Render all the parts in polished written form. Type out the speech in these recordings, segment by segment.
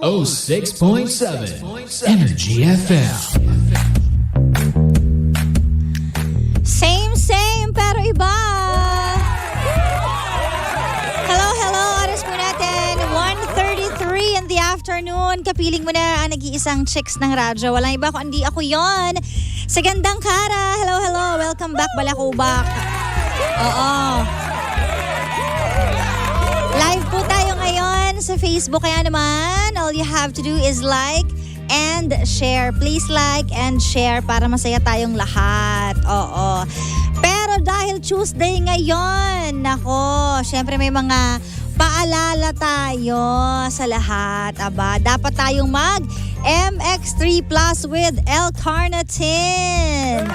106.7 Energy FM. Same pero iba. Hello. Oras po natin, 1:33 in the afternoon. Kapiling mo na ang nag-iisang chicks ng radyo. Walang iba kundi ako yon. Sa gandang Kara. Hello. Welcome back, Balakubak. Oo. Live po tayo ngayon sa Facebook. Kaya naman, all you have to do is like and share. Please like and share para masaya tayong lahat. Oo. Pero dahil Tuesday ngayon, nako, syempre may mga paalala tayo sa lahat. Aba, dapat tayong mag MX3 Plus with L-Carnitine.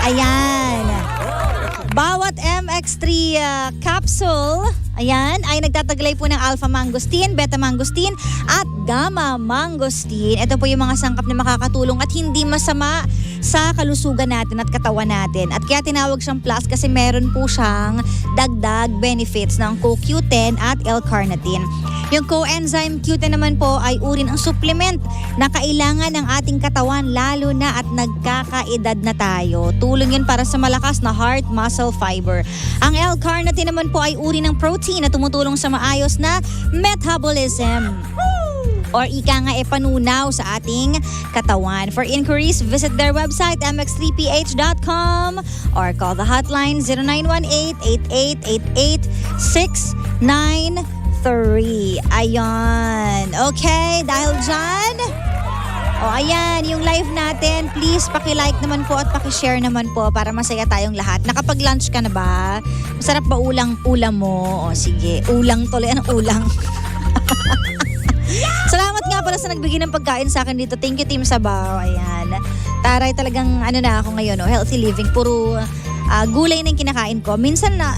Ayan. Bawat MX3 capsule, ayan, ay nagtataglay po ng alpha mangosteen, beta mangosteen, at gamma mangosteen. Ito po yung mga sangkap na makakatulong at hindi masama sa kalusugan natin at katawan natin. At kaya tinawag siyang plus kasi meron po siyang dagdag benefits ng CoQ10 at L-Carnitine. Yung coenzyme Q10 naman po ay uri ng supplement na kailangan ng ating katawan lalo na at nagkakaedad na tayo. Tulong yun para sa malakas na heart muscle fiber. Ang L-Carnitine naman po ay uri ng protein na tumutulong sa maayos na metabolism. Or ika nga panunaw sa ating katawan. For inquiries, visit their website mx3ph.com or call the hotline 0918-8888-693. Ayan. Okay, dahil dyan, ayan, yung live natin, please paki-like naman po at paki-share naman po para masaya tayong lahat. Nakapag-lunch ka na ba? Masarap ba ulam mo? O sige, ulang tuloy. Anong ulang? Salamat nga pala sa nagbigay ng pagkain sa akin dito. Thank you, Team Sabaw. Ayan. Taray talagang na ako ngayon. Healthy living. Puro gulay na yung kinakain ko. Minsan na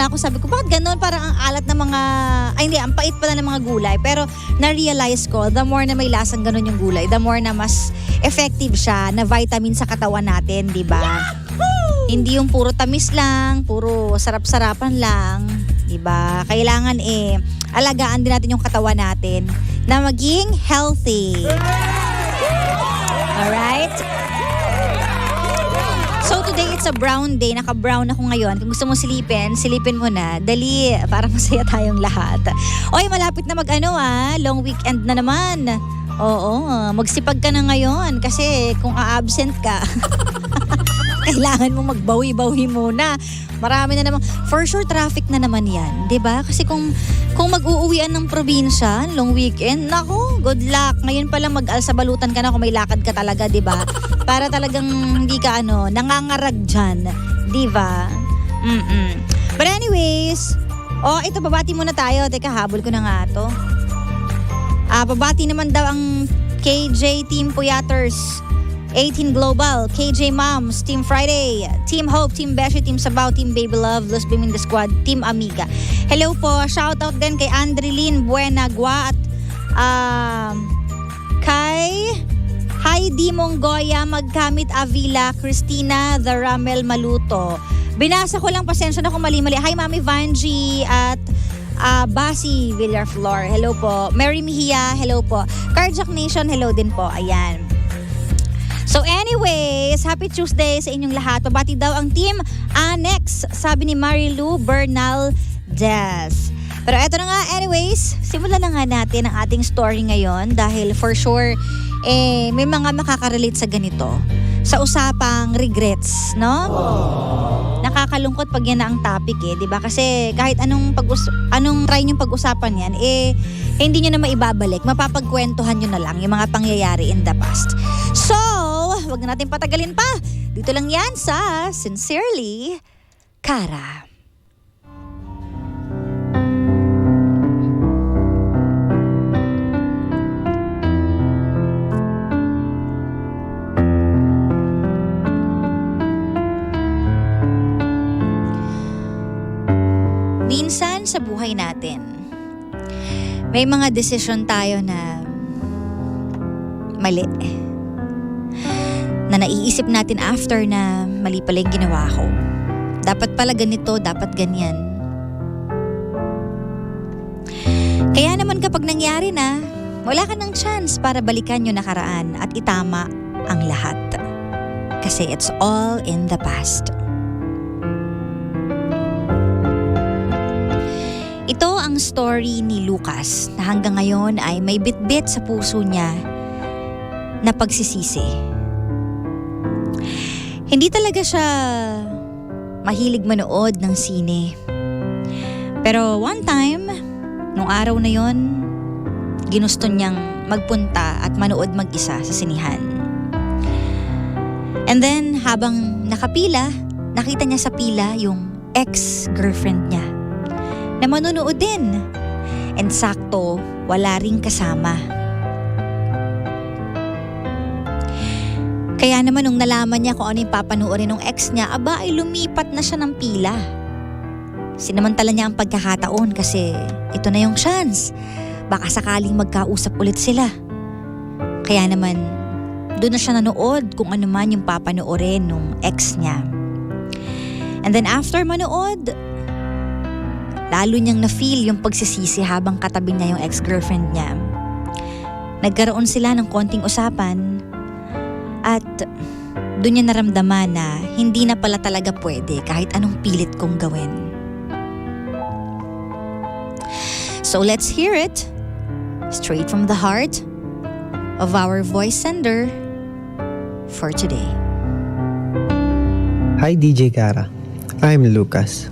ako. Sabi ko, bakit ganun? Parang ang alat ng mga... Ay hindi, ang pait pala ng mga gulay. Pero na-realize ko, the more na may lasang ganun yung gulay, the more na mas effective siya na vitamin sa katawan natin, di ba? Hindi yung puro tamis lang, puro sarap-sarapan lang. Diba? Kailangan alagaan din natin yung katawan natin na maging healthy. Alright? So today it's a brown day. Naka-brown ako ngayon. Kung gusto mo silipin mo na. Dali, para masaya tayong lahat. Oy, malapit na long weekend na naman. Oo, magsipag ka na ngayon kasi kung a-absent ka, kailangan mo magbawi-bawi muna. Marami na naman. For sure, traffic na naman yan. 'Di ba? Kasi kung mag-uuwian ng probinsya, long weekend, nako, good luck. Ngayon pa lang mag-alsabalutan ka na kung may lakad ka talaga, 'di ba? Para talagang hindi ka nangangarag dyan. 'Di ba? But anyways, ito, babati muna tayo. Teka, habol ko na nga to. Babati naman daw ang KJ Team Puyaters, 18 Global, KJ Moms, Team Friday, Team Hope, Team Beshi, Team Sabaw, Team Baby Love, Los Bimin the Squad, Team Amiga. Hello po, shout out din kay Andreline Buenagua at kay Heidi Mongoya, Magkamit Avila, Christina The Ramel Maluto. Binasa ko lang, pasensya na kung mali-mali. Hi Mami Vanji at Basi Villarflor, hello po. Mary Mejia, hello po. Carjack Nation, hello din po. Ayan. So anyways, happy Tuesday sa inyong lahat. Pabati daw ang Team Annex, sabi ni Marilu Bernaldez. Pero eto na nga, anyways, simulan na nga natin ang ating story ngayon dahil for sure, may mga makaka-relate sa ganito. Sa usapang regrets, no? Nakakalungkot pag yan na ang topic di ba? Kasi kahit anong try niyong pag-usapan yan, hindi niyo na maibabalik. Mapapagkwentuhan niyo na lang yung mga pangyayari in the past. So, wag na natin patagalin pa. Dito lang yan sa Sincerely, Kara. Minsan sa buhay natin, may mga desisyon tayo na mali. Na naiisip natin after na mali pala yung ginawa ko. Dapat pala ganito, dapat ganyan. Kaya naman kapag nangyari na, wala ka ng chance para balikan yung nakaraan at itama ang lahat. Kasi it's all in the past. Ito ang story ni Lucas na hanggang ngayon ay may bitbit sa puso niya na pagsisisi. Hindi talaga siya mahilig manood ng sine. Pero one time, nung araw na yon, ginusto niyang magpunta at manood mag-isa sa sinihan. And then, habang nakapila, nakita niya sa pila yung ex-girlfriend niya na manunood din. And sakto, wala ring kasama. Kaya naman nung nalaman niya kung ano yung papanoorin ng ex niya, aba ay lumipat na siya ng pila. Sinamantala niya ang pagkakataon kasi ito na yung chance. Baka sakaling magkausap ulit sila. Kaya naman, doon na siya nanood kung ano man yung papanoorin ng ex niya. And then after manood, lalo niyang na-feel yung pagsisisi habang katabi niya yung ex-girlfriend niya. Nagkaroon sila ng konting usapan at doon niya naramdaman na hindi na pala talaga pwede kahit anong pilit kong gawin. So let's hear it straight from the heart of our voice sender for today. Hi DJ Kara, I'm Lucas.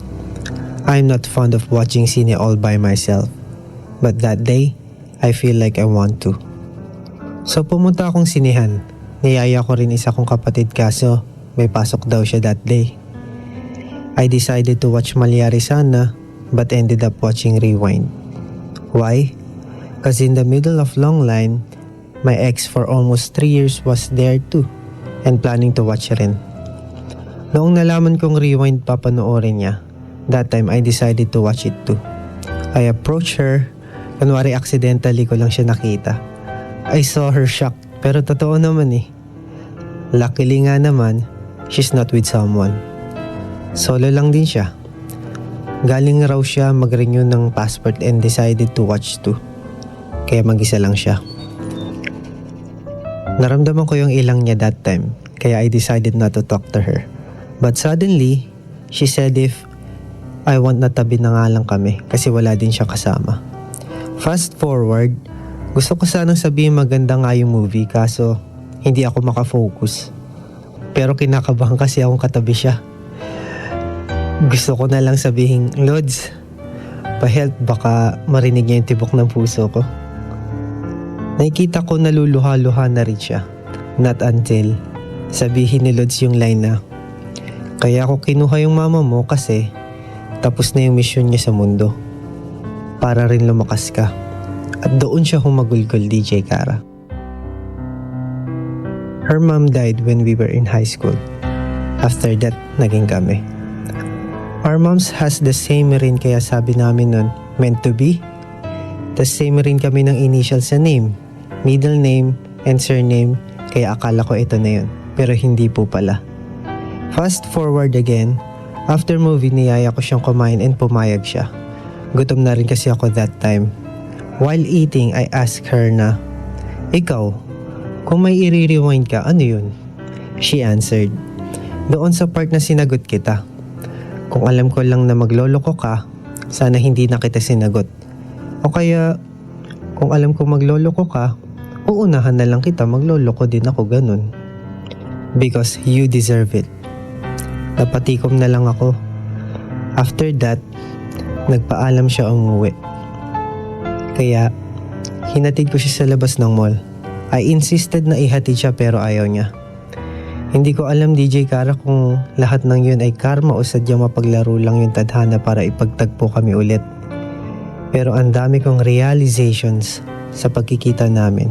I'm not fond of watching sine all by myself, but that day, I feel like I want to. So pumunta akong sinehan. Niyaya ko rin isa kong kapatid kaso may pasok daw siya that day. I decided to watch Malyari Sana but ended up watching Rewind. Why? Cause in the middle of long line, my ex for almost 3 years was there too and planning to watch rin. Noong nalaman kong Rewind papanoorin niya, that time I decided to watch it too. I approached her, kunwari accidentally ko lang siya nakita. I saw her shocked pero totoo naman eh. Luckily nga naman, she's not with someone. Solo lang din siya. Galing raw siya mag-renew ng passport and decided to watch too. Kaya mag-isa lang siya. Naramdaman ko yung ilang niya that time, kaya I decided not to talk to her. But suddenly, she said if I want na tabi na nga lang kami kasi wala din siya kasama. Fast forward, gusto ko sanang sabihin maganda nga yung movie kaso hindi ako makafocus. Pero kinakabahan kasi akong katabi siya. Gusto ko na lang sabihin, Lods, pa-help baka marinig niya yung tibok ng puso ko. Nakikita ko naluluha-luha na rin siya. Not until sabihin ni Lods yung line na, kaya ako kinuha yung mama mo kasi tapos na yung mission niya sa mundo. Para rin lumakas ka. At doon siya humagulgol, DJ Kara. Her mom died when we were in high school. After that, naging kami. Our moms has the same rin kaya sabi namin nun, meant to be. The same rin kami ng initial sa name, middle name, and surname, kaya akala ko ito na yun. Pero hindi po pala. Fast forward again, after movie niyaya ko siyang kumain and pumayag siya. Gutom na rin kasi ako that time. While eating, I asked her na, ikaw, kung may i-rewind ka, ano yun? She answered, doon sa part na sinagot kita. Kung alam ko lang na magloloko ka, sana hindi na kita sinagot. O kaya, kung alam ko magloloko ka, uunahan na lang kita, magloloko din ako ganun. Because you deserve it. Napatikom na lang ako. After that, nagpaalam siya umuwi. Kaya, hinatid ko siya sa labas ng mall. I insisted na ihatid siya pero ayaw niya. Hindi ko alam DJ Kara kung lahat ng yun ay karma o sadyang mapaglaro lang yung tadhana para ipagtagpo kami ulit. Pero ang dami kong realizations sa pagkikita namin.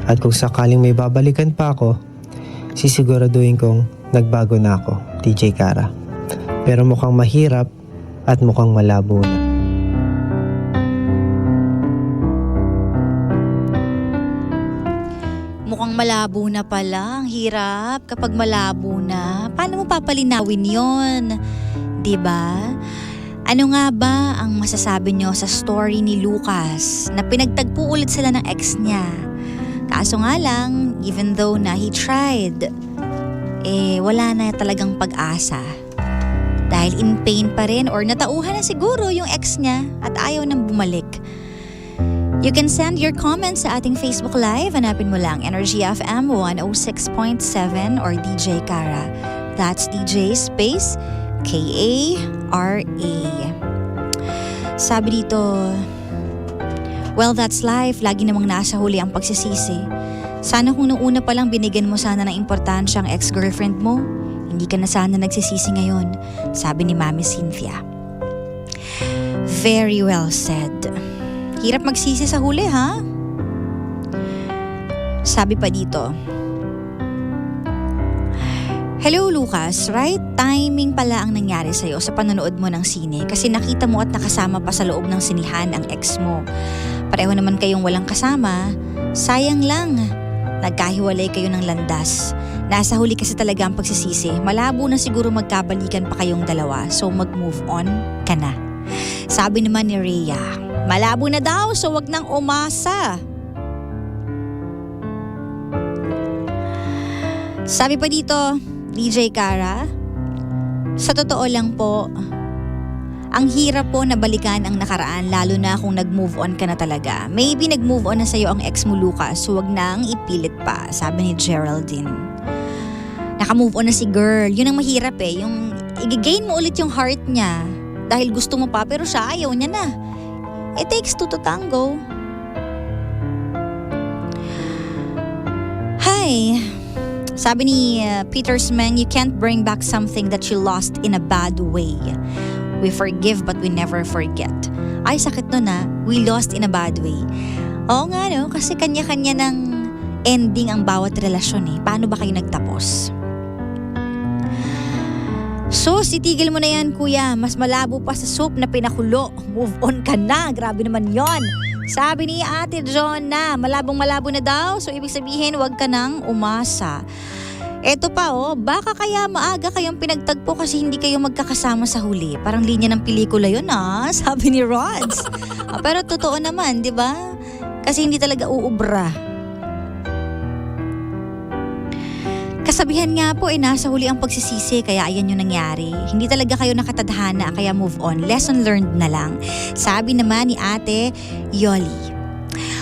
At kung sakaling may babalikan pa ako, sisiguraduhin kong nagbago na ako, DJ Kara. Pero mukhang mahirap at mukhang malabo na. Mukhang malabo na pala. Ang hirap kapag malabo na. Paano mo papalinawin yon? Diba? Ano nga ba ang masasabi nyo sa story ni Lucas na pinagtagpo ulit sila ng ex niya? Kaso nga lang, even though na he tried, wala na talagang pag-asa. Dahil in pain pa rin or natauhan na siguro yung ex niya at ayaw nang bumalik. You can send your comments sa ating Facebook Live. Hanapin mo lang Energy FM 106.7 or DJ Kara. That's DJ space K-A-R-A. Sabi dito, well, that's life. Lagi namang nasa huli ang pagsisisi. Sana kung noong una pa lang binigyan mo sana ng importansya ang ex-girlfriend mo, hindi ka na sana nagsisisi ngayon, sabi ni Mami Cynthia. Very well said. Hirap magsisi sa huli, ha? Sabi pa dito, hello Lucas, right timing pala ang nangyari sa'yo sa panonood mo ng sine kasi nakita mo at nakasama pa sa loob ng sinihan ang ex mo. Pareho naman kayong walang kasama, sayang lang. Nagkahiwalay kayo ng landas. Nasa huli kasi talaga ang pagsisisi. Malabo na siguro magkabalikan pa kayong dalawa, so mag-move on ka na. Sabi naman ni Rhea, malabo na daw, so wag nang umasa. Sabi pa dito, DJ Kara, sa totoo lang po, ang hirap po na balikan ang nakaraan lalo na kung nag-move on ka na talaga. Maybe nag-move on na sa'yo ang ex mo Lucas, so wag nang ipilit pa, sabi ni Geraldine. Naka-move on na si girl, yun ang mahirap yung i-gain mo ulit yung heart niya dahil gusto mo pa pero siya ayaw niya na. It takes two to tango. Hi! Sabi ni Petersman, you can't bring back something that you lost in a bad way. We forgive but we never forget. Ay, sakit nun we lost in a bad way. Oo nga no, kasi kanya-kanya ng ending ang bawat relasyon Paano ba kayo nagtapos? Sus, itigil mo na yan kuya. Mas malabo pa sa soup na pinakulo. Move on ka na. Grabe naman yon. Sabi ni Ate John na malabong-malabo na daw. So ibig sabihin wag ka nang umasa. Eto pa baka kaya maaga kayong pinagtagpo kasi hindi kayo magkakasama sa huli. Parang linya ng pelikula yun sabi ni Rods. Pero totoo naman, di ba? Kasi hindi talaga uubra. Kasabihan nga po nasa huli ang pagsisisi kaya ayan yung nangyari. Hindi talaga kayo nakatadhana kaya move on. Lesson learned na lang. Sabi naman ni Ate Yoli.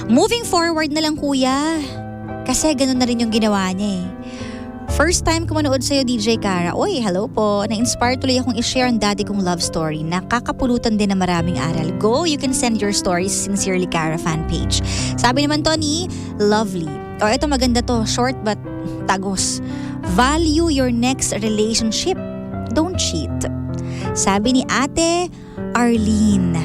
Moving forward na lang kuya. Kasi ganun na rin yung ginawa niya First time ko manood sa'yo DJ Kara. Oy, hello po. Na-inspire tuloy akong i-share ang daddy kong love story. Nakakapulutan din na maraming aral. Go, you can send your stories Sincerely Kara fan page. Sabi naman to ni Lovely. Ito maganda to. Short but tagos. Value your next relationship. Don't cheat. Sabi ni Ate Arlene.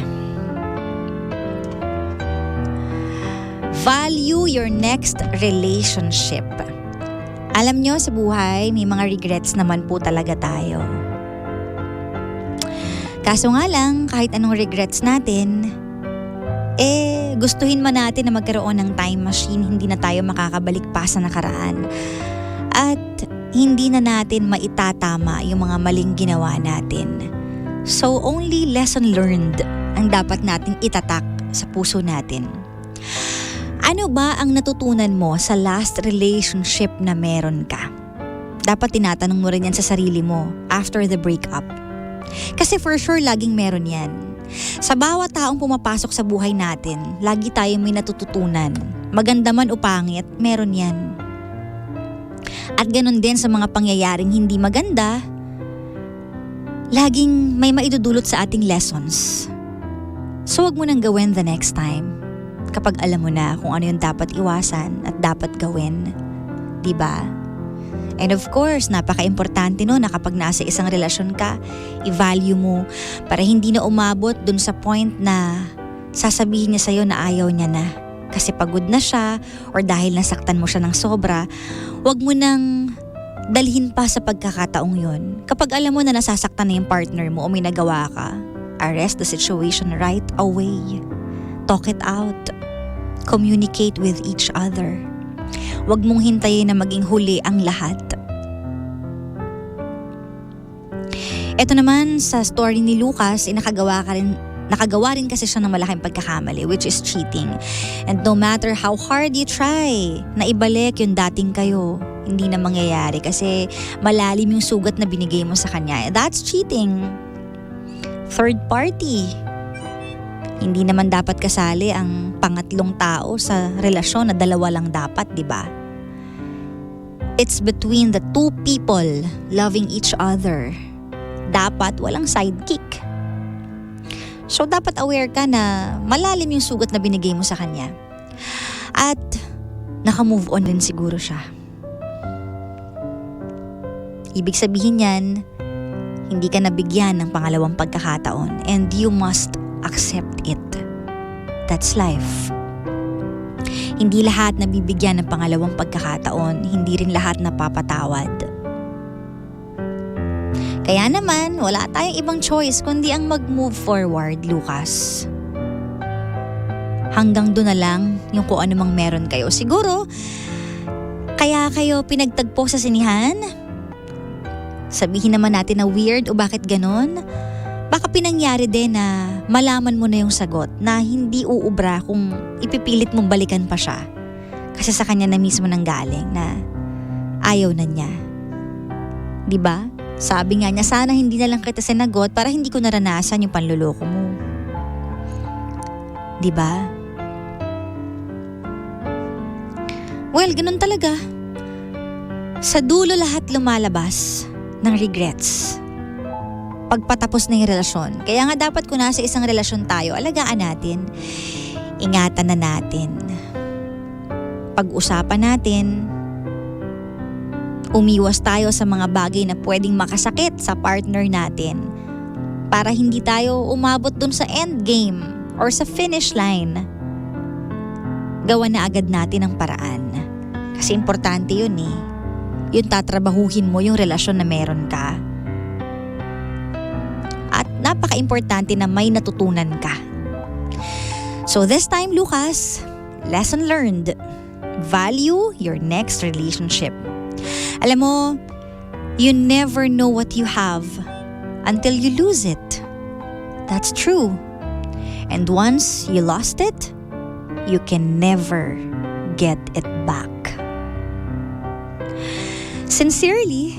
Value your next relationship. Alam nyo, sa buhay, may mga regrets naman po talaga tayo. Kaso nga lang, kahit anong regrets natin, gustuhin man natin na magkaroon ng time machine, hindi na tayo makakabalik pa sa nakaraan. At hindi na natin maitatama yung mga maling ginawa natin. So only lesson learned ang dapat nating itatak sa puso natin. Ano ba ang natutunan mo sa last relationship na meron ka? Dapat tinatanong mo rin yan sa sarili mo after the breakup. Kasi for sure laging meron yan. Sa bawat taong pumapasok sa buhay natin, lagi tayong may natututunan. Maganda man o pangit, meron yan. At ganun din sa mga pangyayaring hindi maganda, laging may maidudulot sa ating lessons. So wag mo nang gawin the next time kapag alam mo na kung ano yung dapat iwasan at dapat gawin. Diba? And of course, napaka-importante na kapag nasa isang relasyon ka, i-value mo para hindi na umabot dun sa point na sasabihin niya sa'yo na ayaw niya na. Kasi pagod na siya or dahil nasaktan mo siya ng sobra, wag mo nang dalhin pa sa pagkakataong yun. Kapag alam mo na nasasaktan na yung partner mo o may nagawa ka, arrest the situation right away. Talk it out. Communicate with each other. Huwag mong hintayin na maging huli ang lahat. Ito naman sa story ni Lucas, nakagawa rin kasi siya ng malaking pagkakamali, which is cheating. And no matter how hard you try na ibalik yung dating kayo, hindi na mangyayari kasi malalim yung sugat na binigay mo sa kanya. That's cheating. Third party. Hindi naman dapat kasali ang pangatlong tao sa relasyon na dalawa lang dapat, di ba? It's between the two people loving each other. Dapat walang sidekick. So dapat aware ka na malalim yung sugat na binigay mo sa kanya. At naka-move on din siguro siya. Ibig sabihin yan, hindi ka nabigyan ng pangalawang pagkakataon and you must accept it. That's life. Hindi lahat nabibigyan ng pangalawang pagkakataon, hindi rin lahat napapatawad. Kaya naman, wala tayong ibang choice kundi ang mag-move forward, Lucas. Hanggang doon na lang yung kung anumang meron kayo. Siguro, kaya kayo pinagtagpo sa sinihan? Sabihin naman natin na weird o bakit ganon? Baka pinangyari din na malaman mo na yung sagot na hindi uubra kung ipipilit mong balikan pa siya. Kasi sa kanya na mismo nanggaling na ayaw na niya. Diba? Sabi nga niya, sana hindi na lang kita sinagot para hindi ko naranasan yung panluloko mo. Diba? Well, ganun talaga. Sa dulo lahat lumalabas ng regrets. Pagpatapos na yung relasyon. Kaya nga dapat kung nasa isang relasyon tayo, alagaan natin. Ingatan na natin. Pag-usapan natin. Umiwas tayo sa mga bagay na pwedeng makasakit sa partner natin para hindi tayo umabot dun sa end game or sa finish line. Gawa na agad natin ang paraan. Kasi importante yun eh. Yung tatrabahuhin mo yung relasyon na meron ka. At napaka-importante na may natutunan ka. So this time, Lucas, lesson learned. Value your next relationship. Alam mo, you never know what you have until you lose it. That's true. And once you lost it, you can never get it back. Sincerely,